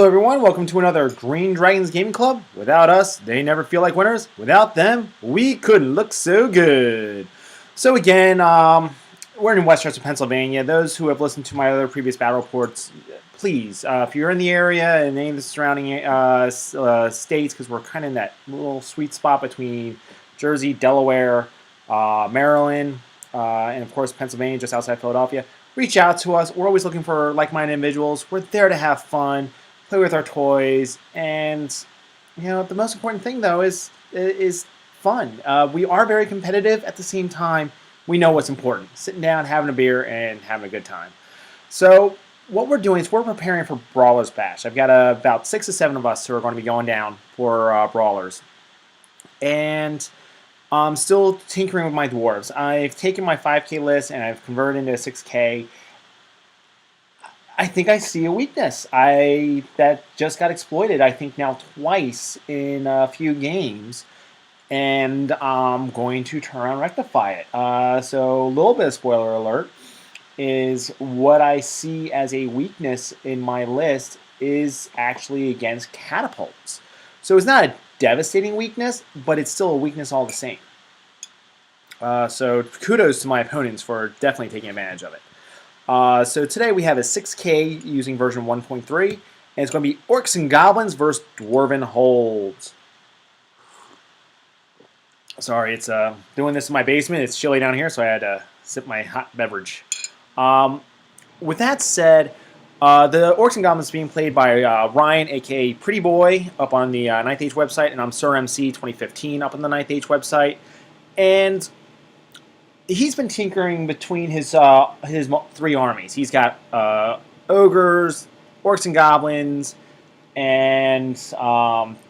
Hello everyone, welcome to another Green Dragons Gaming Club. Without us, they never feel like winners. Without them, we couldn't look so good. So again, we're in Westchester, Pennsylvania. Those who have listened to my other previous battle reports, please, if you're in the area and any of the surrounding states, because we're kind of in that little sweet spot between Jersey, Delaware, Maryland, and of course Pennsylvania, just outside Philadelphia, reach out to us. We're always looking for like-minded individuals. We're there to have fun, play with our toys, and the most important thing though is fun. We are very competitive. At the same time, we know what's important: sitting down, having a beer, and having a good time. So what we're doing is we're preparing for Brawlers Bash. I've got about 6 to 7 of us who are going to be going down for Brawlers, and I'm still tinkering with my dwarves. I've taken my 5K list and I've converted into a 6K. I think I see a weakness. That just got exploited, I think, now twice in a few games. And I'm going to turn around and rectify it. So a little bit of spoiler alert is what I see as a weakness in my list is actually against catapults. So it's not a devastating weakness, but it's still a weakness all the same. So kudos to my opponents for definitely taking advantage of it. So today we have a 6K using version 1.3, and it's going to be Orcs and Goblins versus Dwarven Holds. Sorry, it's doing this in my basement. It's chilly down here, so I had to sip my hot beverage. With that said, the Orcs and Goblins is being played by Ryan, aka Pretty Boy, up on the 9th Age website, and I'm Sir MC 2015 up on the 9th Age website. And he's been tinkering between his 3 armies. He's got ogres, orcs and goblins, and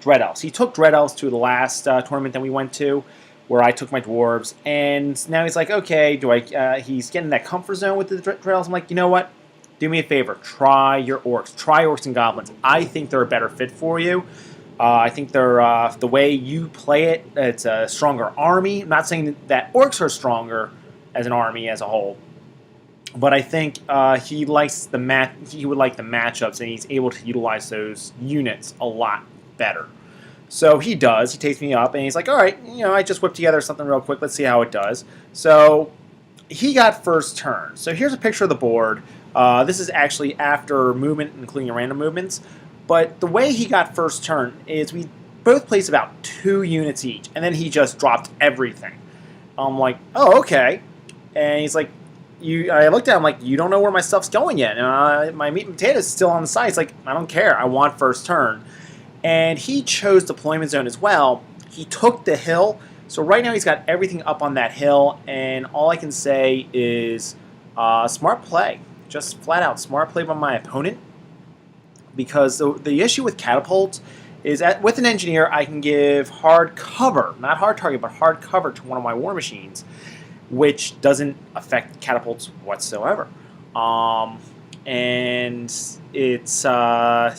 dread elves. He took dread elves to the last tournament that we went to, where I took my dwarves, and now he's like, okay, he's getting that comfort zone with the dread elves. I'm like, you know what? Do me a favor. Try your orcs. Try orcs and goblins. I think they're a better fit for you. I think they're the way you play it. It's a stronger army. I'm not saying that orcs are stronger as an army as a whole, but I think he likes He would like the matchups, and he's able to utilize those units a lot better. So he does. He takes me up, and he's like, "All right, I just whipped together something real quick. Let's see how it does." So he got first turn. So here's a picture of the board. This is actually after movement, including random movements. But the way he got first turn is we both placed about 2 units each, and then he just dropped everything. I'm like, oh, okay. And he's like, I looked at him like, you don't know where my stuff's going yet. And my meat and potatoes is still on the side. He's like, I don't care. I want first turn. And he chose deployment zone as well. He took the hill. So right now he's got everything up on that hill. And all I can say is smart play. Just flat out smart play by my opponent. Because the issue with catapults is that with an engineer, I can give hard cover, not hard target, but hard cover to one of my war machines, which doesn't affect catapults whatsoever. And it's, so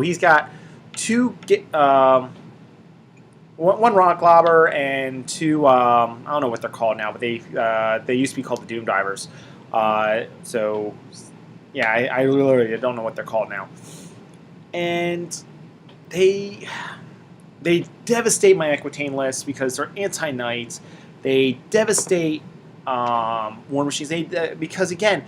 he's got 2, one rock lobber and 2, I don't know what they're called now, but they used to be called the Doom Divers. Yeah, I literally don't know what they're called now. And they devastate my Equitane list because they're anti-knights. They devastate war machines. Because, again,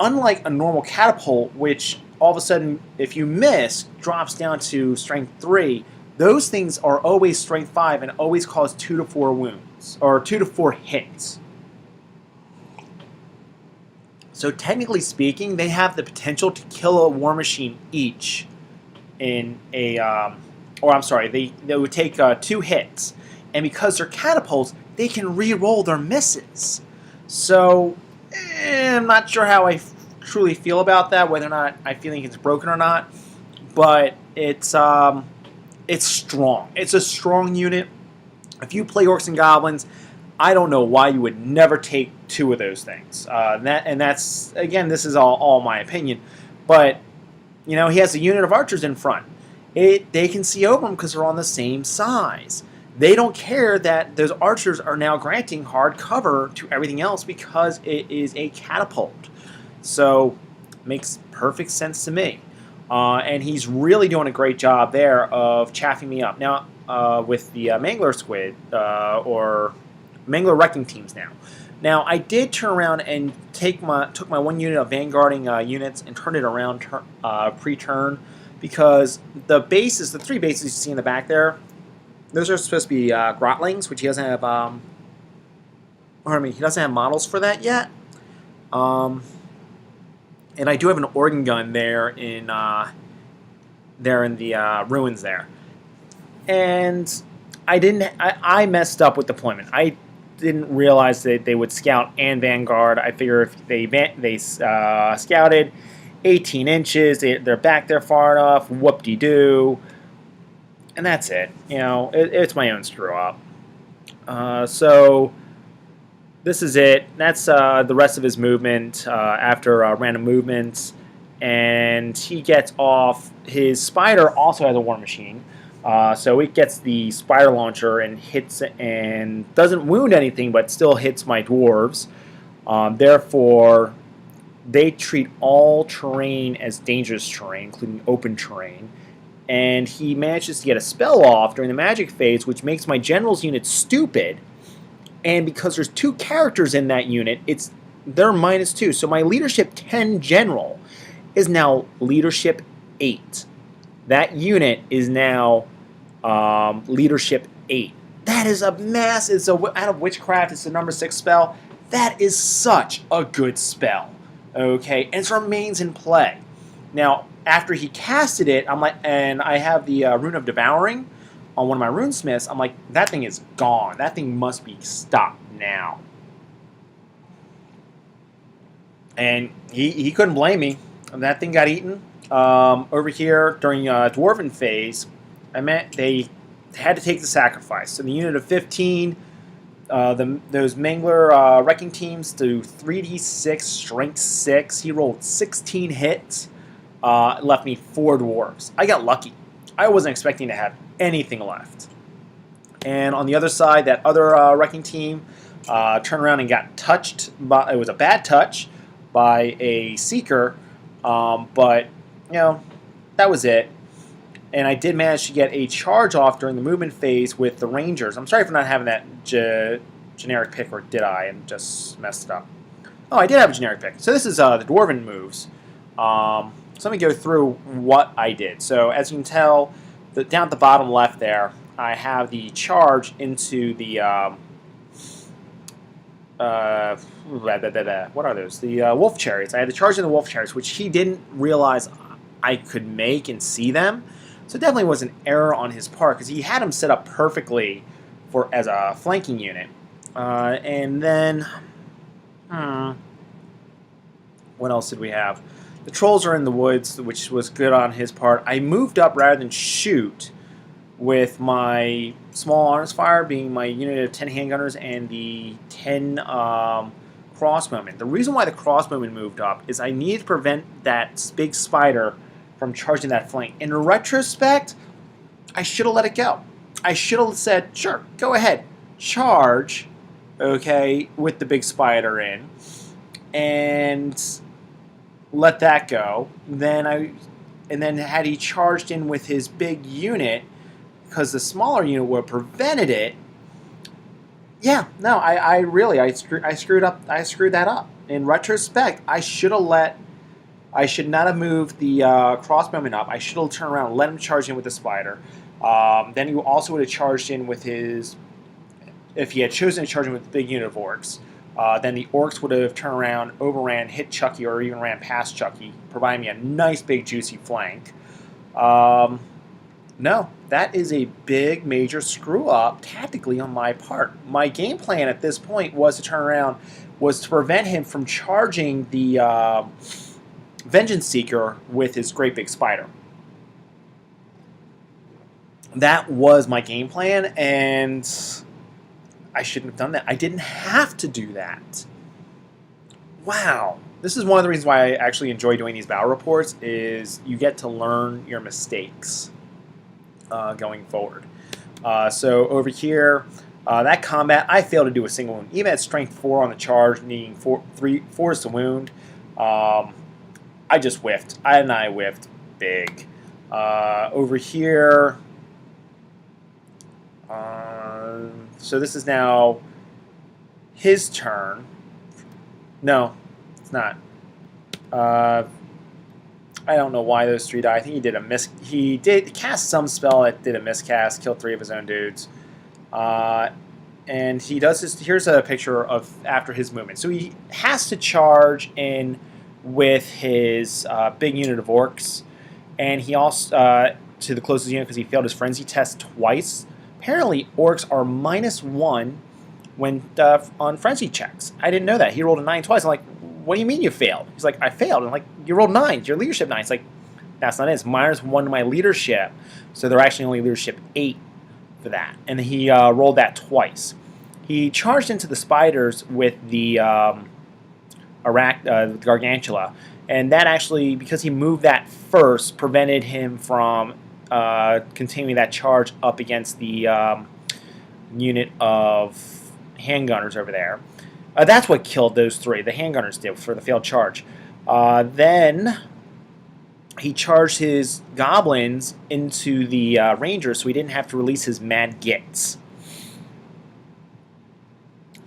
unlike a normal catapult, which all of a sudden, if you miss, drops down to strength 3, those things are always strength 5 and always cause 2 to 4 wounds, or 2 to 4 hits. So technically speaking, they have the potential to kill a war machine each in a, they would take 2 hits. And because they're catapults, they can re-roll their misses. So I'm not sure how I truly feel about that, whether or not I feel it's broken or not. But it's strong. It's a strong unit. If you play Orcs and Goblins, I don't know why you would never take 2 of those things. That's, again, this is all my opinion. But, he has a unit of archers in front. They can see over them because they're on the same size. They don't care that those archers are now granting hard cover to everything else because it is a catapult. So, makes perfect sense to me. And he's really doing a great job there of chaffing me up. Now, with the Mangler Squid, or Mangler Wrecking Teams now. Now, I did turn around and took my one unit of vanguarding units and turned it around pre-turn, because the bases, the 3 bases you see in the back there, those are supposed to be Grotlings, which he doesn't have. He doesn't have models for that yet. And I do have an organ gun there in the ruins there. And I messed up with deployment. I didn't realize that they would scout and vanguard. I figure if they scouted 18 inches, they're back there far enough, whoop-de-doo, and that's it. You know, it's my own screw-up. So this is it. That's the rest of his movement after random movements, and he gets off. His spider also has a war machine. So it gets the spider launcher and hits and doesn't wound anything, but still hits my dwarves. Therefore, they treat all terrain as dangerous terrain, including open terrain. And he manages to get a spell off during the magic phase, which makes my general's unit stupid. And because there's 2 characters in that unit, they're -2. So my leadership 10 general is now leadership 8. That unit is now leadership 8. That is a mass. It's out of witchcraft. It's the number 6 spell. That is such a good spell. Okay, and it remains in play. Now, after he casted it, I'm like, and I have the Rune of Devouring on one of my runesmiths. I'm like, that thing is gone. That thing must be stopped now. And he couldn't blame me. That thing got eaten. Over here during Dwarven phase, they had to take the sacrifice. So the unit of 15, those Mangler Wrecking Teams do 3d6, strength 6. He rolled 16 hits, left me 4 dwarves. I got lucky. I wasn't expecting to have anything left. And on the other side, that other Wrecking Team turned around and got touched. It was a bad touch by a Seeker, but you know, that was it. And I did manage to get a charge off during the movement phase with the Rangers. I'm sorry for not having that generic pick, or did I? And just messed it up. Oh, I did have a generic pick. So this is the Dwarven moves. So let me go through what I did. So as you can tell, down at the bottom left there, I have the charge into the what are those? The wolf chariots. I had the charge in the wolf chariots, which he didn't realize I could make and see them. So it definitely was an error on his part, because he had them set up perfectly as a flanking unit. And then, what else did we have? The trolls are in the woods, which was good on his part. I moved up rather than shoot with my small arms fire being my unit of 10 handgunners and the 10 crossbowmen. The reason why the crossbowmen moved up is I needed to prevent that big spider from charging that flank. In retrospect, I should have let it go. I should have said, sure, go ahead, charge, okay, with the big spider in, and let that go. Then had he charged in with his big unit, because the smaller unit would have prevented it. Yeah, no, I screwed that up. In retrospect, I should not have moved the crossbowman up. I should have turned around and let him charge in with the spider. Then he also would have charged in with his, if he had chosen to charge in with the big unit of orcs. Then the orcs would have turned around, overran, hit Chucky, or even ran past Chucky, providing me a nice big juicy flank. No, that is a big major screw up tactically on my part. My game plan at this point was to turn around, was to prevent him from charging the Vengeance Seeker with his great big spider. That was my game plan, and I shouldn't have done that. I didn't have to do that. Wow. This is one of the reasons why I actually enjoy doing these battle reports, is you get to learn your mistakes going forward. So over here, that combat, I failed to do a single wound. Even at strength 4 on the charge, needing 4 to wound, I just whiffed. I whiffed. big. Over here, so this is now his turn. No, it's not. I don't know why those 3 die. I think he did a miss. He did cast some spell that did a miscast, killed 3 of his own dudes. And he does this. Here's a picture of after his movement. So he has to charge in with his big unit of orcs, and he also to the closest unit because he failed his frenzy test twice. Apparently, orcs are -1 when on frenzy checks. I didn't know that. He rolled a 9 twice. I'm like, what do you mean you failed? He's like, I failed. I'm like, you rolled 9. Your leadership 9. It's like, that's not it. It's -1 to my leadership. So they're actually only leadership 8 for that. And he rolled that twice. He charged into the spiders with the Gargantula. And that actually, because he moved that first, prevented him from continuing that charge up against the unit of handgunners over there. That's what killed those 3. The handgunners did for the failed charge. Then he charged his goblins into the rangers, so he didn't have to release his mad gits.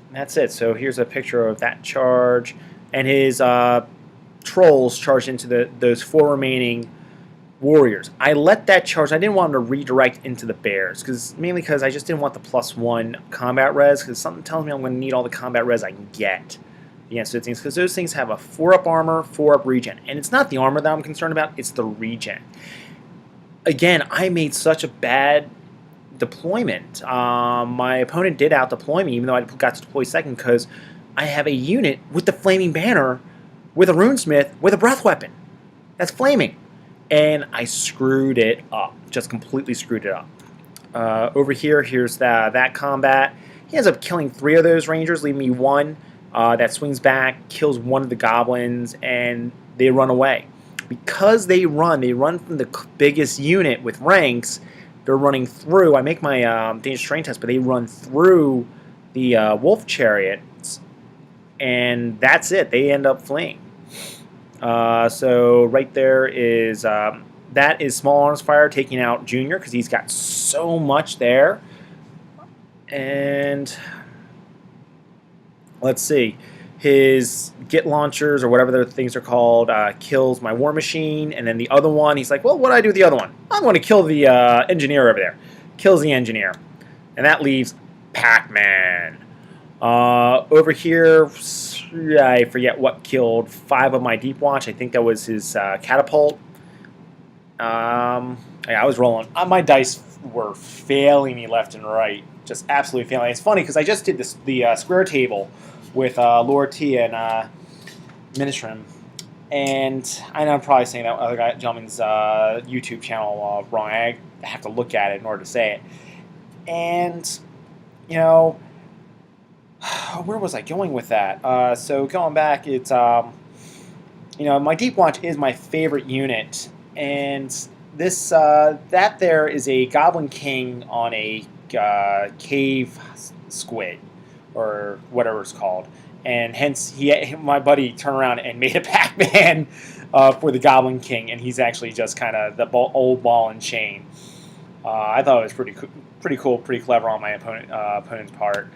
And that's it. So here's a picture of that charge, and his trolls charged into those 4 remaining warriors. I let that charge. I didn't want him to redirect into the bears, mainly because I just didn't want the +1 combat res, because something tells me I'm going to need all the combat res I can get against those things, because those things have a 4-up armor, 4-up regen. And it's not the armor that I'm concerned about, it's the regen. Again, I made such a bad deployment. My opponent did out-deploy me, even though I got to deploy second, because I have a unit with the Flaming Banner, with a Runesmith, with a Breath Weapon. That's flaming. And I screwed it up. Just completely screwed it up. Over here, here's that combat. He ends up killing 3 of those rangers, leaving me 1 that swings back, kills 1 of the goblins, and they run away. Because they run from the biggest unit with ranks. They're running through. I make my dangerous terrain test, but they run through the wolf chariots, and that's it. They end up fleeing. So right there is that is Small Arms Fire taking out Junior, because he's got so much there. And let's see, his Git launchers, or whatever the things are called, kills my War Machine, and then the other one, he's like, well, what do I do with the other one? I'm going to kill the engineer over there. Kills the engineer, and that leaves Pac-Man. Over here, I forget what killed 5 of my Deep Watch. I think that was his catapult. Yeah, I was rolling. My dice were failing me left and right. Just absolutely failing. It's funny because I just did the square table with Laura T and Ministrum. And I know I'm probably saying that other gentleman's YouTube channel wrong. I have to look at it in order to say it. And, you know, where was I going with that? So going back, it's, you know, my Deep Watch is my favorite unit. And this, that there is a Goblin King on a cave squid, or whatever it's called. And hence, my buddy turned around and made a Pac-Man for the Goblin King, and he's actually just kind of the old ball and chain. I thought it was pretty cool, pretty clever on my opponent's part.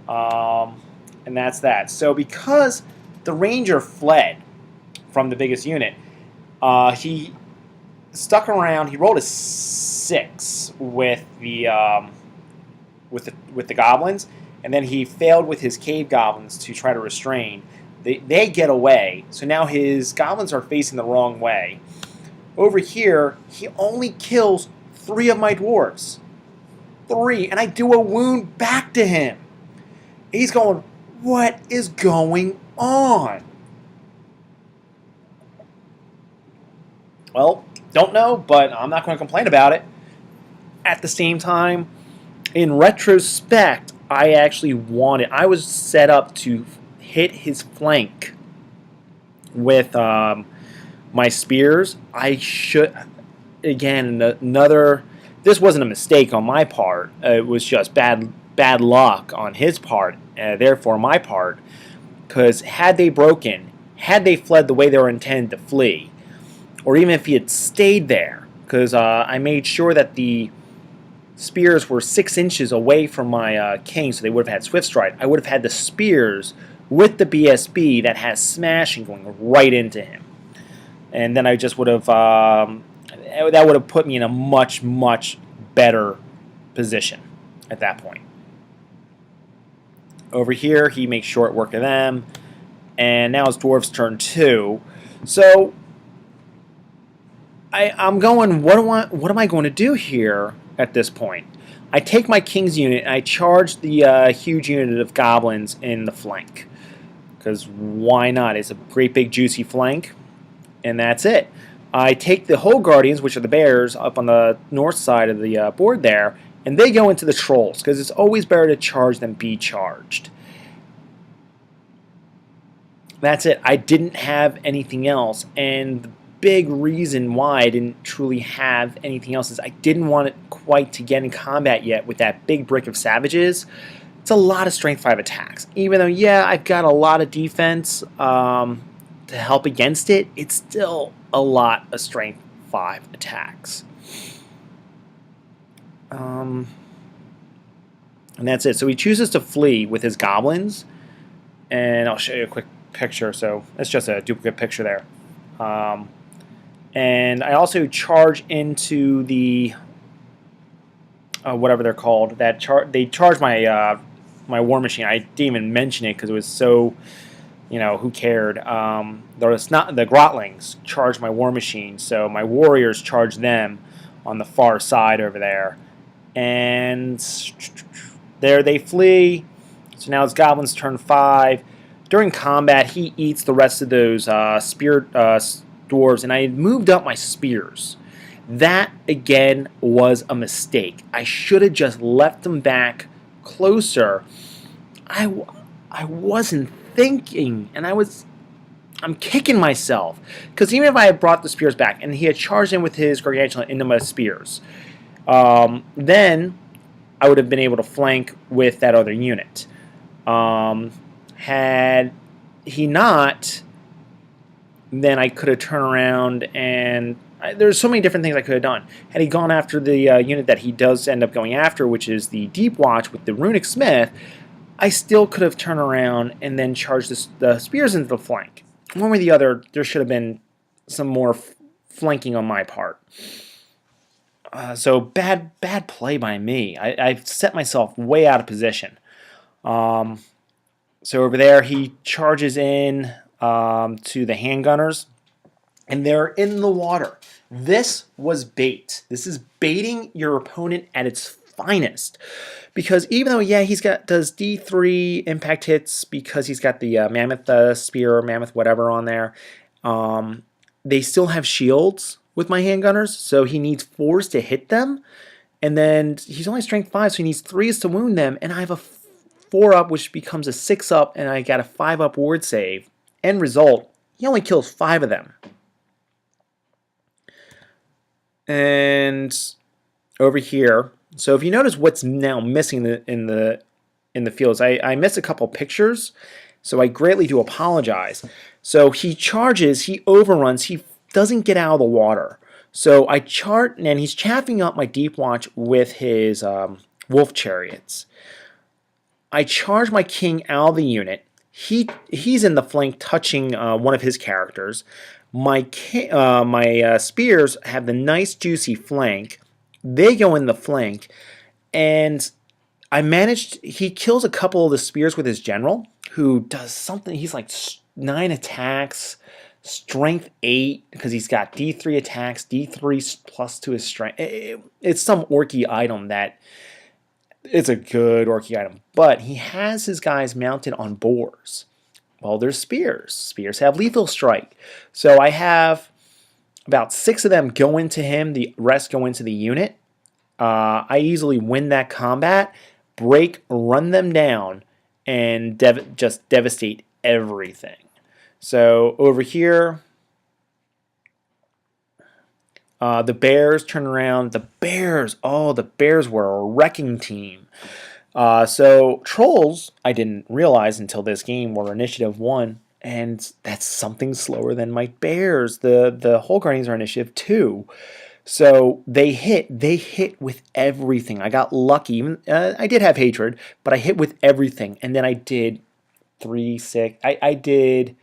And that's that. So because the Ranger fled from the biggest unit, he stuck around. He rolled a 6 with the goblins, and then he failed with his cave goblins to try to restrain. They get away, so now his goblins are facing the wrong way. Over here, he only kills 3 of my dwarves. 3, and I do a wound back to him. He's going, what is going on? Well, don't know, but I'm not going to complain about it. At the same time, in retrospect, I actually I was set up to hit his flank with my spears. I should, again, this wasn't a mistake on my part. It was just bad luck on his part, therefore my part, because had they fled the way they were intended to flee, or even if he had stayed there, because I made sure that the spears were 6 inches away from my king, so they would have had Swift Stride. I would have had the spears with the BSB that has smashing going right into him, and then I just would have that would have put me in a much better position at that point. Over here, he makes short work of them, and now it's Dwarf's turn 2. So I'm going. What am I going to do here at this point? I take my King's unit and I charge the huge unit of goblins in the flank, because why not? It's a great big juicy flank, and that's it. I take the whole Guardians, which are the bears, up on the north side of the board there, and they go into the trolls, because it's always better to charge than be charged. That's it. I didn't have anything else, and the big reason why I didn't truly have anything else is I didn't want it quite to get in combat yet with that big brick of savages. It's a lot of strength 5 attacks. Even though, yeah, I've got a lot of defense to help against it, it's still a lot of strength 5 attacks. And that's it. So he chooses to flee with his goblins, and I'll show you a quick picture. So it's just a duplicate picture there. And I also charge into the whatever they're called. They charge my my war machine. I didn't even mention it because it was so, who cared? There was not the Grotlings charged my war machine, so my warriors charged them on the far side over there, and there they flee. So now it's Goblin's turn 5. During combat, he eats the rest of those spear dwarves, and I had moved up my spears. That, again, was a mistake. I should have just left them back closer. I wasn't thinking, and I'm kicking myself, because even if I had brought the spears back, and he had charged in with his gargantuan into my spears, then I would have been able to flank with that other unit. Had he not, then I could have turned around and there's so many different things I could have done. Had he gone after the unit that he does end up going after, which is the Deep Watch with the Runic Smith, I still could have turned around and then charged the spears into the flank. One way or the other, there should have been some more flanking on my part. So bad play by me. I set myself way out of position. So over there, he charges in to the handgunners, and they're in the water. This was bait. This is baiting your opponent at its finest, because even though, yeah, does D3 impact hits because he's got the mammoth spear, mammoth whatever on there, they still have shields with my handgunners, so he needs 4s to hit them, and then he's only strength 5, so he needs 3s to wound them, and I have a 4 up, which becomes a 6 up, and I got a 5 up ward save. End result, he only kills 5 of them. And over here, so if you notice what's now missing in the fields, I missed a couple pictures, so I greatly do apologize. So he charges, he overruns, he doesn't get out of the water. So I chart, and he's chaffing up my Deep Watch with his wolf chariots. I charge my king out of the unit. He's in the flank touching one of his characters. My spears have the nice juicy flank. They go in the flank, and he kills a couple of the spears with his general, who does something. He's like 9 attacks, strength 8, because he's got D3 attacks, D3 plus to his strength. It's some orky item that, it's a good orky item, but he has his guys mounted on boars. Well, there's spears. Spears have lethal strike. So I have about 6 of them go into him. The rest go into the unit. I easily win that combat, run them down, and just devastate everything. So over here, the bears turn around. The bears were a wrecking team. So trolls, I didn't realize until this game, were initiative 1, and that's something slower than my bears. The Whole Guardians are initiative 2. So they hit with everything. I got lucky. I did have hatred, but I hit with everything. And then I did 3, 6. I did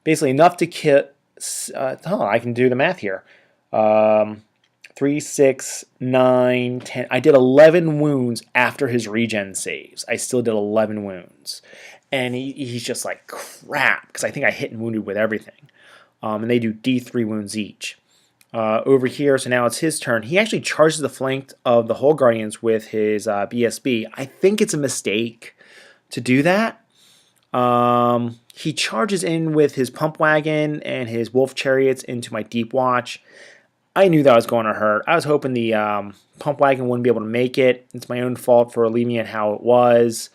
basically enough to kill. I can do the math here. 3, 6, 9, 10. I did 11 wounds after his regen saves. I still did 11 wounds. And he's just like, crap, because I think I hit and wounded with everything. And they do D3 wounds each. Over here, so now it's his turn. He actually charges the flank of the Whole Guardians with his BSB. I think it's a mistake to do that. He charges in with his Pump Wagon and his Wolf Chariots into my Deep Watch. I knew that was going to hurt. I was hoping the Pump Wagon wouldn't be able to make it. It's my own fault for leaving it how it was.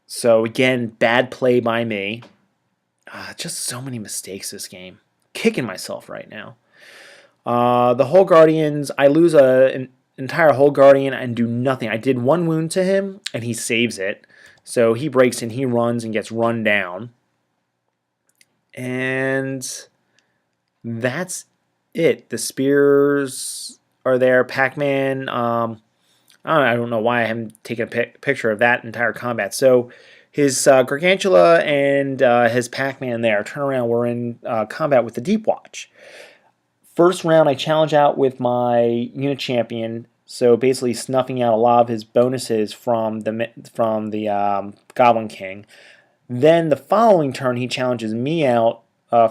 So again, bad play by me. Just so many mistakes this game. Kicking myself right now. The Whole Guardians, I lose an entire Whole Guardian and do nothing. I did 1 wound to him, and he saves it. So he breaks in, he runs and gets run down. And that's it. The spears are there. Pac-Man, I don't know why I haven't taken a picture of that entire combat. So his Gargantula and his Pac-Man there. Turn around, we're in combat with the Deep Watch. First round, I challenge out with my unit champion, so basically snuffing out a lot of his bonuses from the Goblin King. Then the following turn, he challenges me out,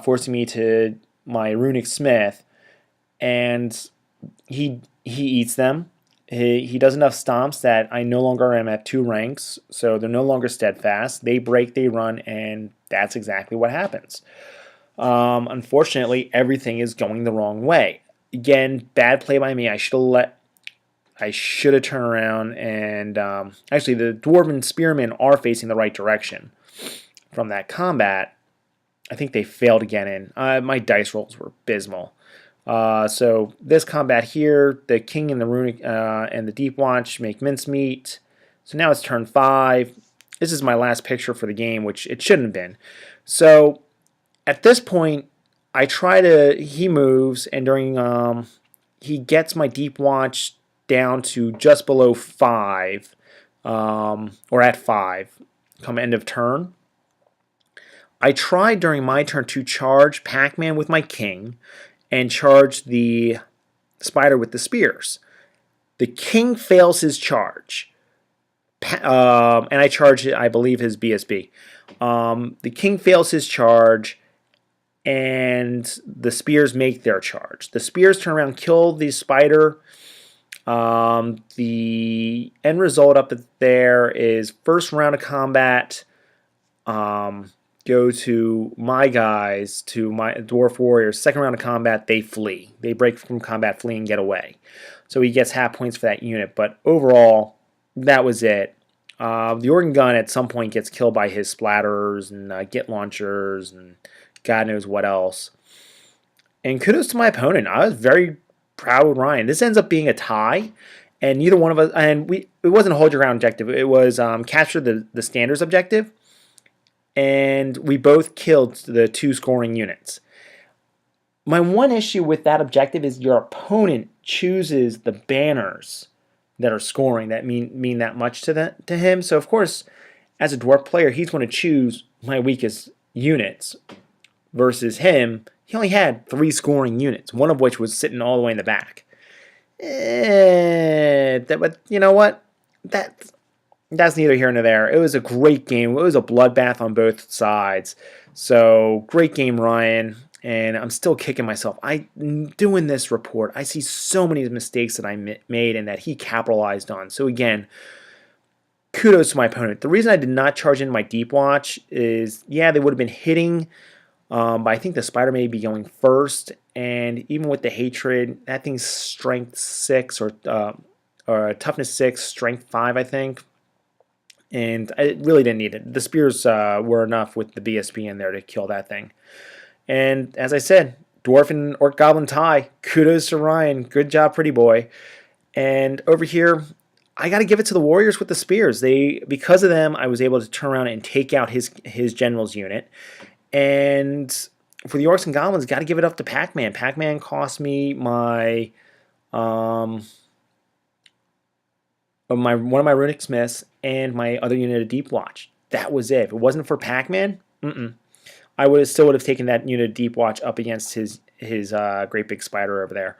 forcing me to my Runic Smith, and he eats them. He does enough stomps that I no longer am at 2 ranks, so they're no longer steadfast. They break, they run, and that's exactly what happens. Unfortunately, everything is going the wrong way. Again, bad play by me. I should have turned around, and actually the Dwarven Spearmen are facing the right direction from that combat. I think they failed to get in. My dice rolls were abysmal. So this combat here, the King and the Runic and the Deep Watch make mincemeat. So now it's turn 5. This is my last picture for the game, which it shouldn't have been. So at this point, he moves, and during he gets my Deep Watch down to just below 5, or at 5, come end of turn. I tried during my turn to charge Pac-Man with my King and charge the spider with the spears. The King fails his charge. And I charge, I believe, his BSB. The King fails his charge, and the spears make their charge. The spears turn around, kill the spider. The end result up there is first round of combat. Go to my guys, to my Dwarf Warriors. Second round of combat, they flee. They break from combat, flee, and get away. So he gets half points for that unit. But overall, that was it. The organ gun at some point gets killed by his splatterers and git launchers and God knows what else. And kudos to my opponent. I was very proud with Ryan. This ends up being a tie. And neither one of us, and it wasn't a hold your ground objective. It was capture the standards objective. And we both killed the 2 scoring units. My one issue with that objective is your opponent chooses the banners that are scoring that mean that much to him. So of course, as a dwarf player, he's going to choose my weakest units. Versus him, he only had 3 scoring units, one of which was sitting all the way in the back. But you know what? That's neither here nor there. It was a great game. It was a bloodbath on both sides. So, great game, Ryan. And I'm still kicking myself. Doing this report, I see so many mistakes that I made and that he capitalized on. So, again, kudos to my opponent. The reason I did not charge in my Deep Watch is, yeah, they would have been hitting, but I think the spider may be going first. And even with the hatred, that thing's strength 6 or toughness 6, strength 5, I think. And I really didn't need it. The spears were enough with the BSP in there to kill that thing. And as I said, Dwarf and Orc Goblin tie. Kudos to Ryan. Good job, pretty boy. And over here, I got to give it to the Warriors with the spears. Because of them, I was able to turn around and take out his general's unit. And for the Orcs and Goblins, got to give it up to Pac-Man. Pac-Man cost me my one of my runic smiths and my other unit of Deep Watch. That was it. If it wasn't for Pac-Man, I still would have taken that unit of Deep Watch up against his great big spider over there.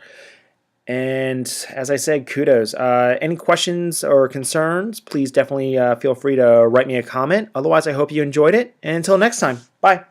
And as I said, kudos. Any questions or concerns, please definitely feel free to write me a comment. Otherwise, I hope you enjoyed it. And until next time, bye.